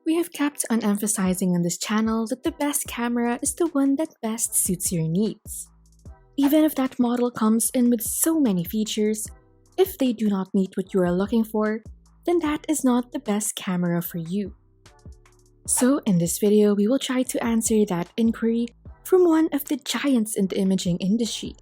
We have kept on emphasizing on this channel that the best camera is the one that best suits your needs. Even if that model comes in with so many features, if they do not meet what you are looking for, then that is not the best camera for you. So in this video, we will try to answer that inquiry from one of the giants in the imaging industry.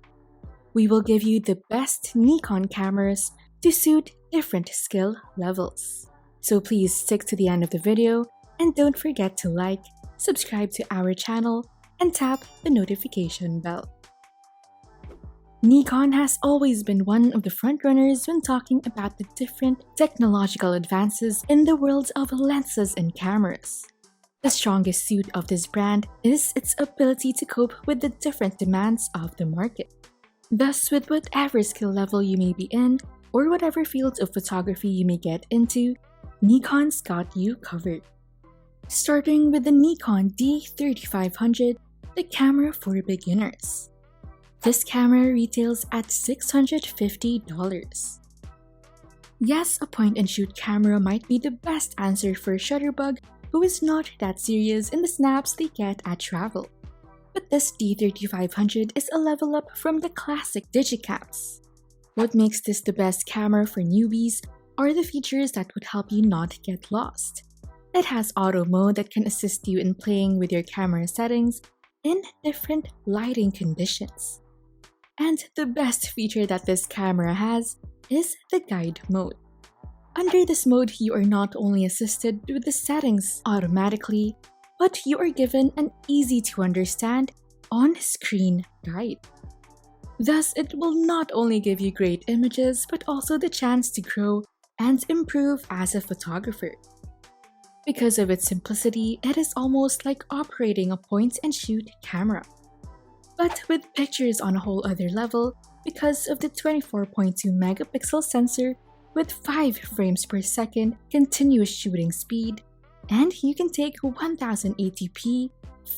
We will give you the best Nikon cameras to suit different skill levels. So please stick to the end of the video and don't forget to like, subscribe to our channel, and tap the notification bell. Nikon has always been one of the frontrunners when talking about the different technological advances in the world of lenses and cameras. The strongest suit of this brand is its ability to cope with the different demands of the market. Thus, with whatever skill level you may be in, or whatever field of photography you may get into, Nikon's got you covered. Starting with the Nikon D3500, the camera for beginners. This camera retails at $650. Yes, a point-and-shoot camera might be the best answer for a shutterbug who is not that serious in the snaps they get at travel. But this D3500 is a level up from the classic digicams. What makes this the best camera for newbies are the features that would help you not get lost. It has auto mode that can assist you in playing with your camera settings in different lighting conditions. And the best feature that this camera has is the guide mode. Under this mode, you are not only assisted with the settings automatically, but you are given an easy-to-understand on-screen guide. Thus, it will not only give you great images, but also the chance to grow and improve as a photographer. Because of its simplicity, it is almost like operating a point-and-shoot camera. But with pictures on a whole other level, because of the 24.2 megapixel sensor with 5 frames per second continuous shooting speed, and you can take 1080p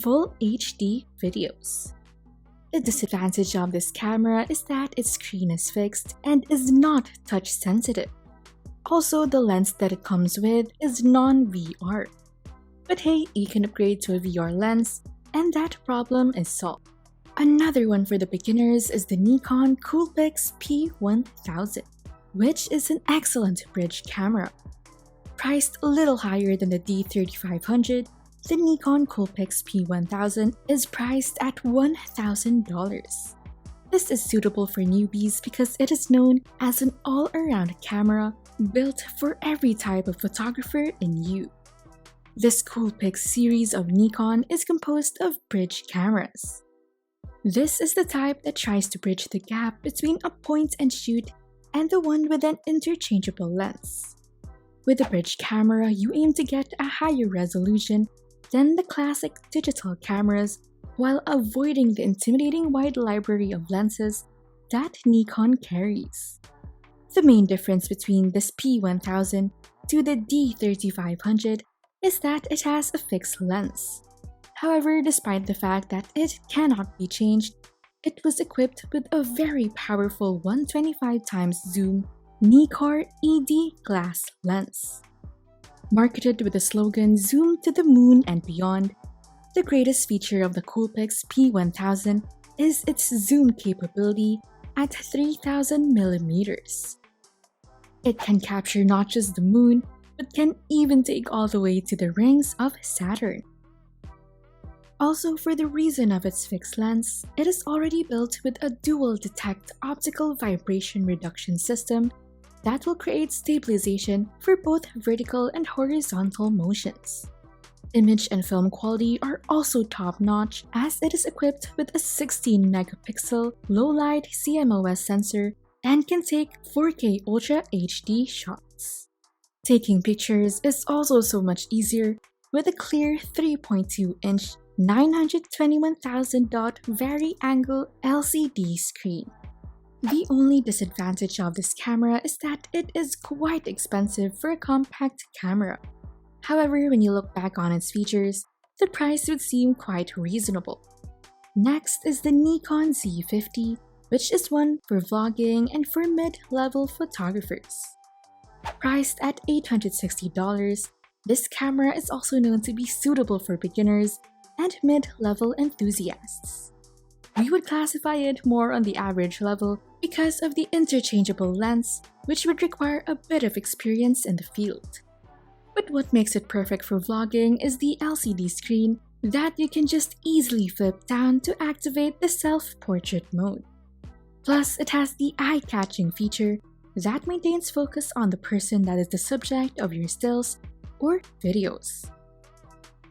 full HD videos. The disadvantage of this camera is that its screen is fixed and is not touch sensitive. Also, the lens that it comes with is non-VR. But hey, you can upgrade to a VR lens, and that problem is solved. Another one for the beginners is the Nikon Coolpix P1000, which is an excellent bridge camera. Priced a little higher than the D3500, the Nikon Coolpix P1000 is priced at $1,000. This is suitable for newbies because it is known as an all-around camera built for every type of photographer in you. This Coolpix series of Nikon is composed of bridge cameras. This is the type that tries to bridge the gap between a point-and-shoot and the one with an interchangeable lens. With a bridge camera, you aim to get a higher resolution than the classic digital cameras while avoiding the intimidating wide library of lenses that Nikon carries. The main difference between this P1000 to the D3500 is that it has a fixed lens. However, despite the fact that it cannot be changed, it was equipped with a very powerful 125x zoom Nikkor ED glass lens. Marketed with the slogan "Zoom to the moon and beyond," the greatest feature of the Coolpix P1000 is its zoom capability at 3000 millimeters. It can capture not just the moon, but can even take all the way to the rings of Saturn. Also, for the reason of its fixed lens, it is already built with a dual detect optical vibration reduction system that will create stabilization for both vertical and horizontal motions. Image and film quality are also top-notch as it is equipped with a 16 megapixel low-light CMOS sensor and can take 4K Ultra HD shots. Taking pictures is also so much easier with a clear 3.2-inch 921,000 dot vari-angle LCD screen. The only disadvantage of this camera is that it is quite expensive for a compact camera. However, when you look back on its features, the price would seem quite reasonable. Next is the Nikon Z50, which is one for vlogging and for mid-level photographers. Priced at $860, This camera is also known to be suitable for beginners and mid-level enthusiasts. We would classify it more on the average level because of the interchangeable lens, which would require a bit of experience in the field. But what makes it perfect for vlogging is the LCD screen that you can just easily flip down to activate the self-portrait mode. Plus, it has the eye-catching feature that maintains focus on the person that is the subject of your stills or videos.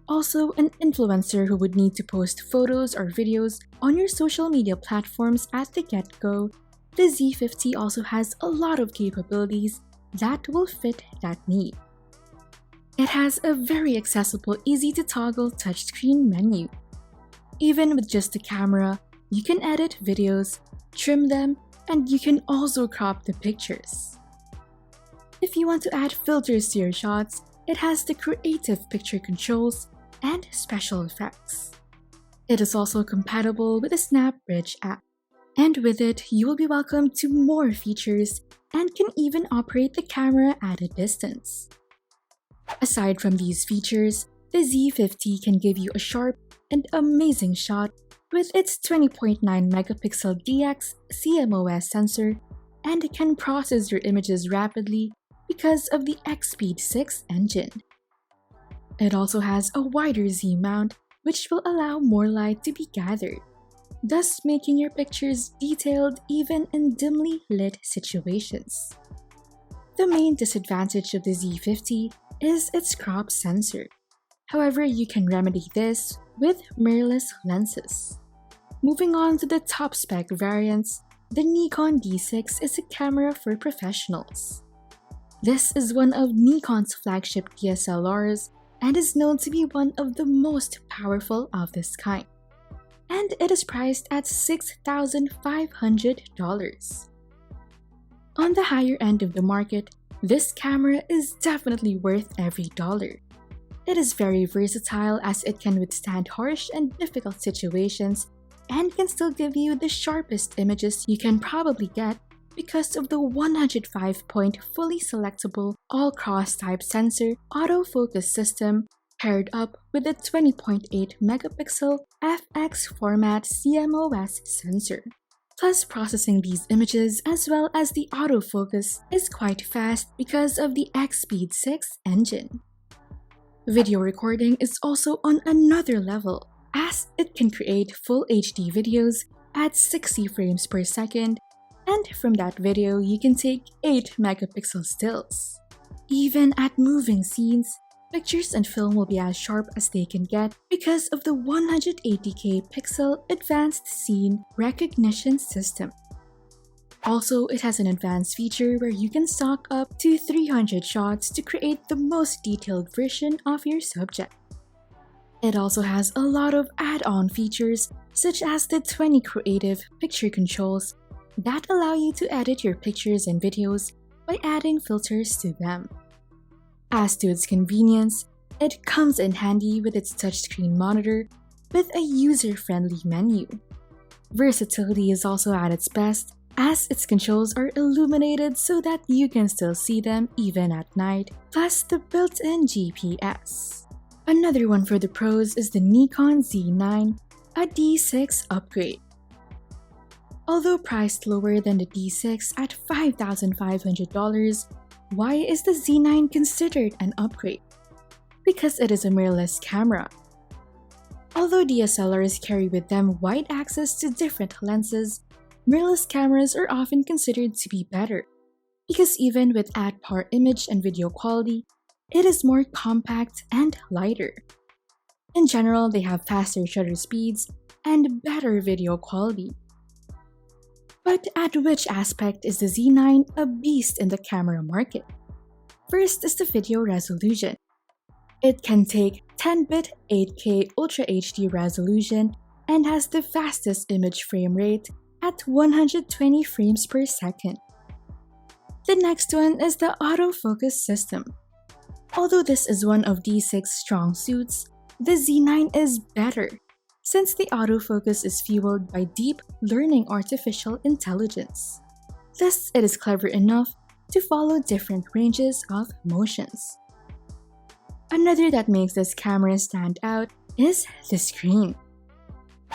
Also, an influencer who would need to post photos or videos on your social media platforms at the get-go, the Z50 also has a lot of capabilities that will fit that need. It has a very accessible, easy-to-toggle touchscreen menu. Even with just the camera, you can edit videos, trim them, and you can also crop the pictures. If you want to add filters to your shots, it has the creative picture controls and special effects. It is also compatible with the SnapBridge app, and with it, you will be welcomed to more features and can even operate the camera at a distance. Aside from these features, the Z50 can give you a sharp and amazing shot with its 20.9 megapixel DX CMOS sensor, and it can process your images rapidly because of the X-Speed 6 engine. It also has a wider Z mount, which will allow more light to be gathered, thus making your pictures detailed even in dimly lit situations. The main disadvantage of the Z50 is its crop sensor. However, you can remedy this with mirrorless lenses. Moving on to the top spec variants, the Nikon D6 is a camera for professionals. This is one of Nikon's flagship DSLRs and is known to be one of the most powerful of this kind. And it is priced at $6,500. On the higher end of the market, this camera is definitely worth every dollar. It is very versatile as it can withstand harsh and difficult situations and can still give you the sharpest images you can probably get because of the 105-point fully selectable all-cross-type sensor autofocus system paired up with the 20.8 megapixel FX format CMOS sensor. Plus, processing these images as well as the autofocus is quite fast because of the X-Speed 6 engine. Video recording is also on another level, as it can create full HD videos at 60 frames per second, and from that video you can take 8 megapixel stills. Even at moving scenes, pictures and film will be as sharp as they can get because of the 180K pixel advanced scene recognition system. Also, it has an advanced feature where you can stock up to 300 shots to create the most detailed version of your subject. It also has a lot of add-on features such as the 20 creative picture controls that allow you to edit your pictures and videos by adding filters to them. As to its convenience, it comes in handy with its touchscreen monitor with a user-friendly menu. Versatility is also at its best as its controls are illuminated so that you can still see them even at night, plus the built-in GPS. Another one for the pros is the Nikon Z9, a D6 upgrade. Although priced lower than the D6 at $5,500, why is the Z9 considered an upgrade? Because it is a mirrorless camera. Although DSLRs carry with them wide access to different lenses, mirrorless cameras are often considered to be better, because even with at-par image and video quality, it is more compact and lighter. In general, they have faster shutter speeds and better video quality. But at which aspect is the Z9 a beast in the camera market? First is the video resolution. It can take 10-bit 8K Ultra HD resolution and has the fastest image frame rate at 120 frames per second. The next one is the autofocus system. Although this is one of D6's strong suits, the Z9 is better, since the autofocus is fueled by deep learning artificial intelligence. Thus, it is clever enough to follow different ranges of motions. Another that makes this camera stand out is the screen.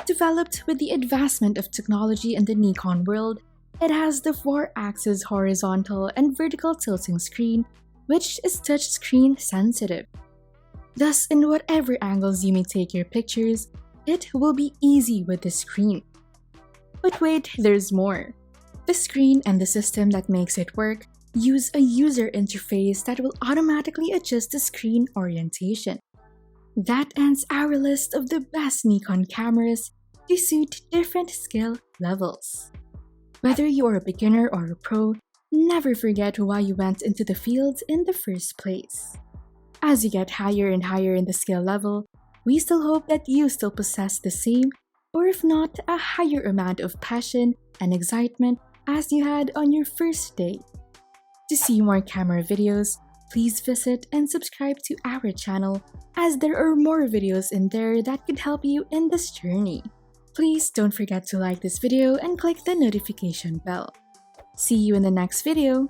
Developed with the advancement of technology in the Nikon world, it has the 4-axis horizontal and vertical tilting screen, which is touchscreen sensitive. Thus, in whatever angles you may take your pictures, it will be easy with the screen. But wait, there's more. The screen and the system that makes it work use a user interface that will automatically adjust the screen orientation. That ends our list of the best Nikon cameras to suit different skill levels. Whether you are a beginner or a pro, never forget why you went into the field in the first place. As you get higher and higher in the skill level, we still hope that you still possess the same, or if not, a higher amount of passion and excitement as you had on your first day. To see more camera videos, please visit and subscribe to our channel, as there are more videos in there that could help you in this journey. Please don't forget to like this video and click the notification bell. See you in the next video!